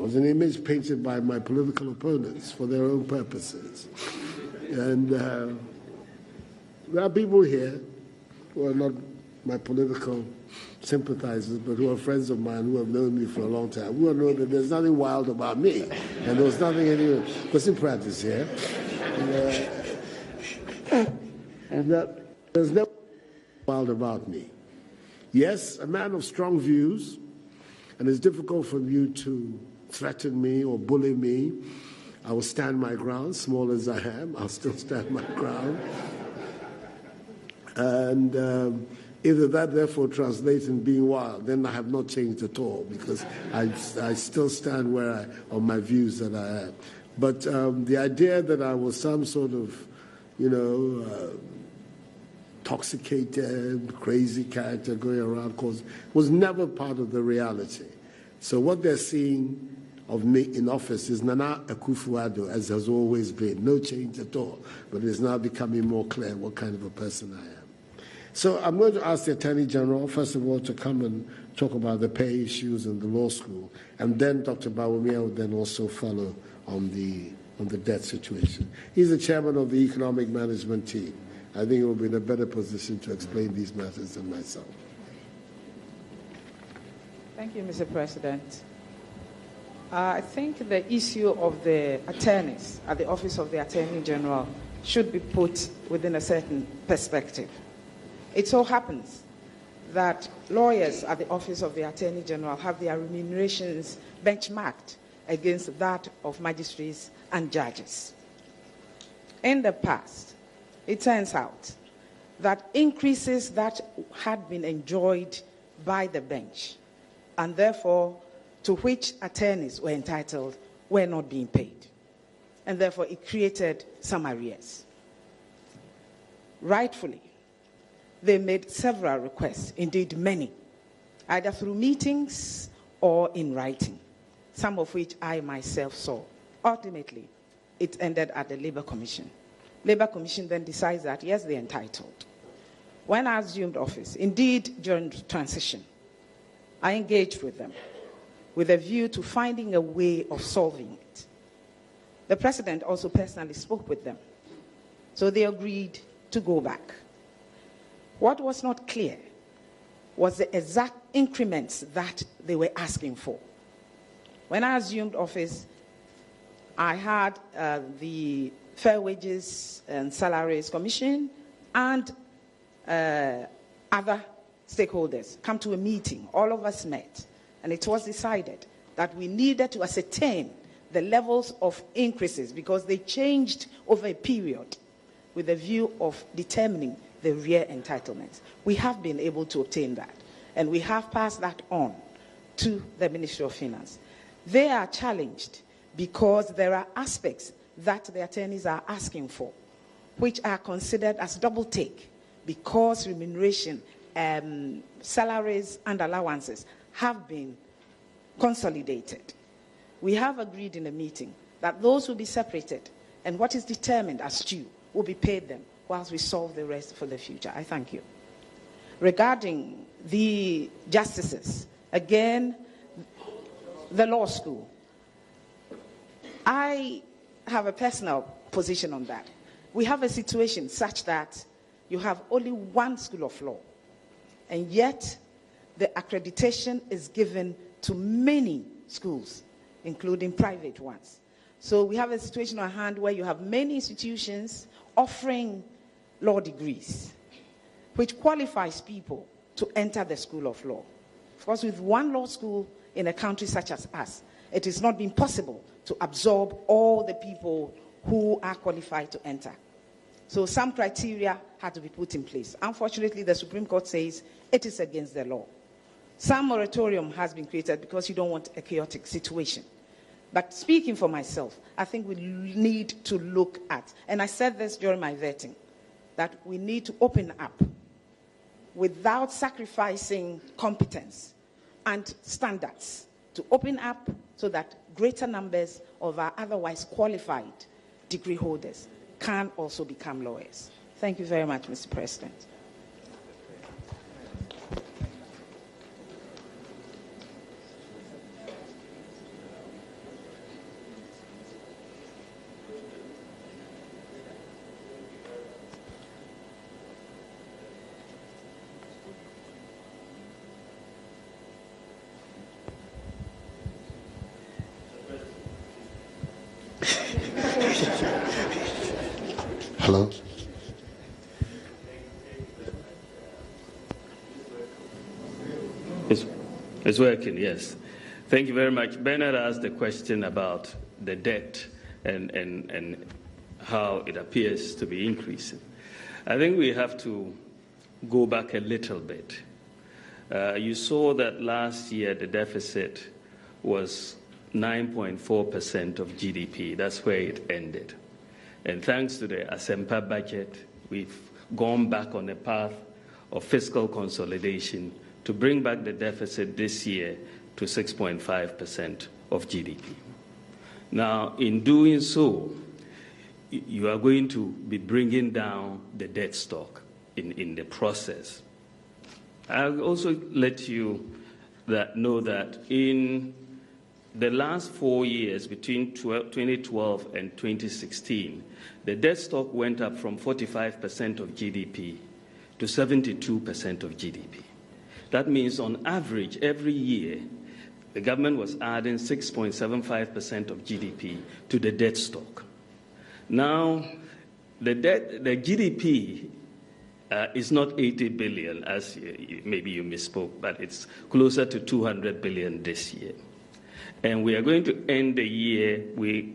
was an image painted by my political opponents for their own purposes. And there are people here who are not my political sympathizers, but who are friends of mine who have known me for a long time, who know that there's nothing wild about me, and there's nothing anyway. Because Prez here, and that there's nothing wild about me. Yes, a man of strong views, and it's difficult for you to threaten me or bully me. I will stand my ground, small as I am. I'll still stand my ground. And either that therefore translates in being wild, then I have not changed at all, because I still stand on my views that I am. But the idea that I was some sort of, intoxicated, crazy character going around was never part of the reality. So what they're seeing of me in office is Nana Akufo Addo, as has always been. No change at all. But it's now becoming more clear what kind of a person I am. So I'm going to ask the Attorney General, first of all, to come and talk about the pay issues in the law school. And then Dr. Bawumia will then also follow on the debt situation. He's the chairman of the economic management team. I think he will be in a better position to explain these matters than myself. Thank you, Mr. President. I think the issue of the attorneys at the Office of the Attorney General should be put within a certain perspective. It so happens that lawyers at the Office of the Attorney General have their remunerations benchmarked against that of magistrates and judges. In the past, it turns out that increases that had been enjoyed by the bench, and therefore to which attorneys were entitled, were not being paid. And therefore it created some arrears. Rightfully, they made several requests, indeed many, either through meetings or in writing, some of which I myself saw. Ultimately, it ended at the Labour Commission. Labour Commission then decides that, yes, they're entitled. When I assumed office, indeed during transition, I engaged with them with a view to finding a way of solving it. The President also personally spoke with them. So they agreed to go back. What was not clear was the exact increments that they were asking for. When I assumed office, I had the Fair Wages and Salaries Commission and other stakeholders come to a meeting. All of us met, and it was decided that we needed to ascertain the levels of increases because they changed over a period with a view of determining the real entitlements. We have been able to obtain that, and we have passed that on to the Ministry of Finance. They are challenged because there are aspects that the attorneys are asking for, which are considered as double take because remuneration, salaries and allowances have been consolidated. We have agreed in a meeting that those will be separated, and what is determined as due will be paid them whilst we solve the rest for the future. I thank you. Regarding the justices, again, the law school, I have a personal position on that. We have a situation such that you have only one school of law, and yet the accreditation is given to many schools, including private ones. So we have a situation on hand where you have many institutions offering law degrees, which qualifies people to enter the school of law. Of course, with one law school in a country such as us, it has not been possible to absorb all the people who are qualified to enter. So some criteria had to be put in place. Unfortunately, the Supreme Court says it is against the law. Some moratorium has been created because you don't want a chaotic situation. But speaking for myself, I think we need to look at, and I said this during my vetting, that we need to open up without sacrificing competence and standards, to open up so that greater numbers of our otherwise qualified degree holders can also become lawyers. Thank you very much, Mr. President. Hello? It's working, yes. Thank you very much. Bernard asked a question about the debt and how it appears to be increasing. I think we have to go back a little bit. You saw that last year the deficit was 9.4% of GDP. That's where it ended. And thanks to the Asempa budget, we've gone back on a path of fiscal consolidation to bring back the deficit this year to 6.5% of GDP. Now, in doing so, you are going to be bringing down the debt stock in the process. I'll also let you know that in the last 4 years, between 2012 and 2016, the debt stock went up from 45% of GDP to 72% of GDP. That means on average, every year, the government was adding 6.75% of GDP to the debt stock. Now, the GDP is not 80 billion, as maybe you misspoke, but it's closer to 200 billion this year. And we are going to end the year,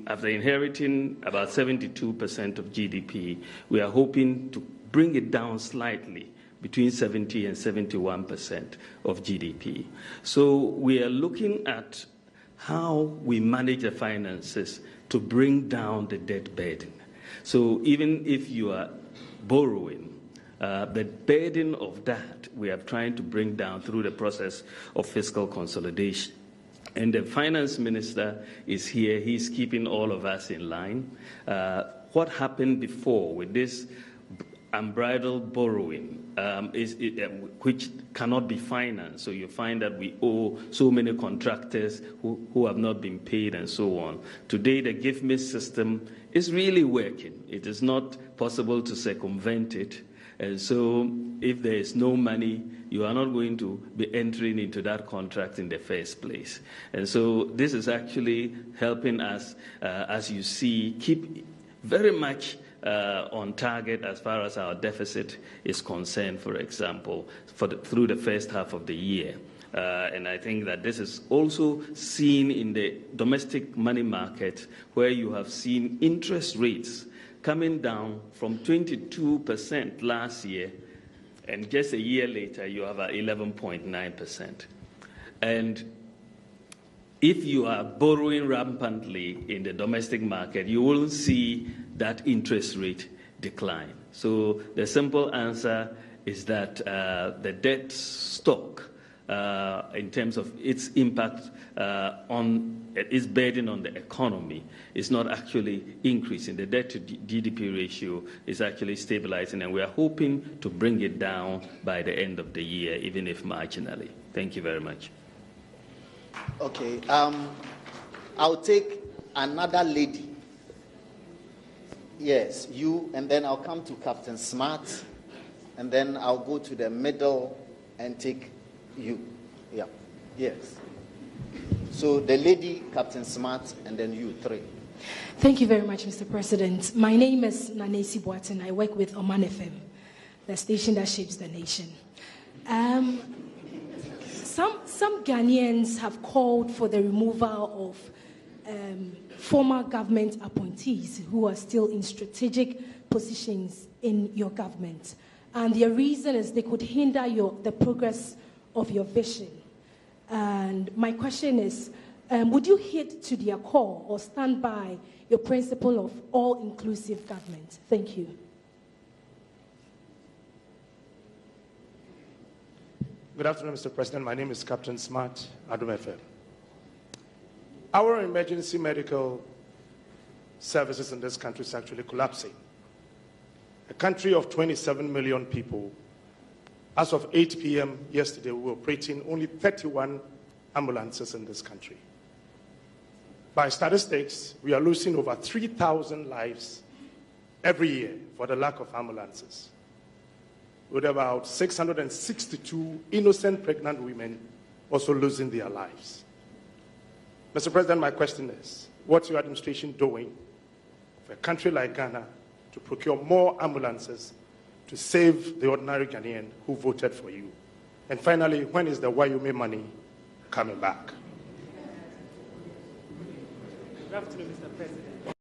after inheriting about 72% of GDP, we are hoping to bring it down slightly, between 70 and 71% of GDP. So we are looking at how we manage the finances to bring down the debt burden. So even if you are borrowing, the burden of that we are trying to bring down through the process of fiscal consolidation. And the finance minister is here. He's keeping all of us in line. What happened before with this unbridled borrowing, which cannot be financed. So you find that we owe so many contractors who have not been paid and so on. Today, the Give Me system is really working. It is not possible to circumvent it. And so if there is no money, you are not going to be entering into that contract in the first place. And so this is actually helping us, as you see, keep very much on target as far as our deficit is concerned, for example, through the first half of the year. And I think that this is also seen in the domestic money market, where you have seen interest rates coming down from 22% last year, and just a year later, you have 11.9%. And if you are borrowing rampantly in the domestic market, you will see that interest rate decline. So the simple answer is that the debt stock, in terms of its impact on its burden on the economy, is not actually increasing. The debt to GDP ratio is actually stabilizing, and we are hoping to bring it down by the end of the year, even if marginally. Thank you very much. Okay, I'll take another lady. Yes, you, and then I'll come to Captain Smart, and then I'll go to the middle and take you. Yeah, yes. So the lady, Captain Smart, and then you, three. Thank you very much, Mr. President. My name is Nanesi Boatin. I work with Oman FM, the station that shapes the nation. Some Ghanaians have called for the removal of former government appointees who are still in strategic positions in your government. And their reason is they could hinder the progress of your vision. And my question is, would you heed to their call or stand by your principle of all-inclusive government? Thank you. Good afternoon, Mr. President. My name is Captain Smart, Addo FM. Our emergency medical services in this country is actually collapsing. A country of 27 million people, as of 8 p.m. yesterday, we were operating only 31 ambulances in this country. By statistics, we are losing over 3,000 lives every year for the lack of ambulances, with about 662 innocent pregnant women also losing their lives. Mr. President, my question is, what's your administration doing for a country like Ghana to procure more ambulances to save the ordinary Ghanaian who voted for you? And finally, when is the Wayume money coming back? Good afternoon, Mr. President.